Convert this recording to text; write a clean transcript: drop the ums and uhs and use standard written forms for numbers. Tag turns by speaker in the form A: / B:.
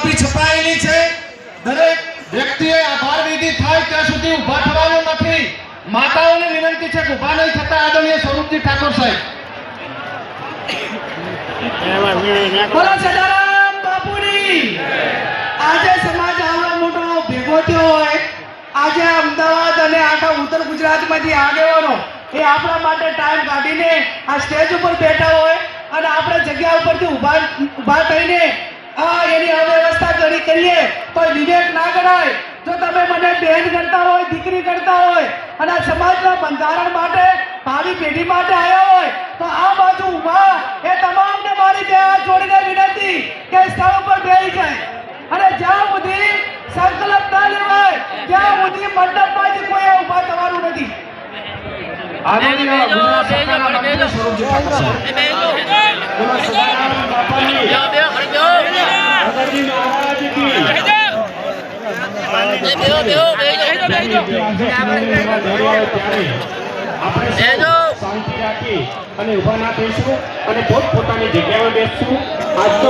A: આપી છપાયેલી છે। દરેક વ્યક્તિએ આભાર વિધિ થાય ત્યાં સુધી ઊભા થવાનું નથી। માતાઓને વિનંતી છે કે ઊભા નહીં થતા આદરણીય સ્વરૂપજી ઠાકોર સાહેબ।
B: બોલો સદારામ બાપુની। આજે સમાજ આવડો મોટો ભેગો થયો હોય, આજે અમદાવાદ અને આખા ઉત્તર ગુજરાતમાંથી આગેવાનો એ આપણા માટે ટાઈમ કાઢીને આ સ્ટેજ ઉપર બેઠા હોય અને આપણે જગ્યા ઉપરથી ઊભા થઈને એની અવ્યવસ્થા કરીએ તો વિવેક ના ગણાય। જો તમે મને બહેન કરતા હોય, દીકરી કરતા હોય અને આ સમાજના બંધારણ માટે, ભાવિ પેઢી માટે આવ્યા હોય તો આ બાજુ ઊભા એ તમામને મારી બે હાથ જોડીને વિનંતી કે સ્થળ ઉપર બેસી જાય અને જ્યાં સુધી સંકલ્પ ના લેવાય ત્યાં સુધી મંડપમાંથી કોઈ ઊભા થવાનું નથી।
A: આદરણીય ગુજરાત સરકારના મંત્રી સ્વરૂપજી ઠાકોર સાહેબ। બોલો સદારામ બાપાની। ભગતજી મહારાજ કી। આપણે શાંતિ રાખી અને ઉભા ના થઈશું અને પોતપોતાની જગ્યાએ બેસશું। આજ તો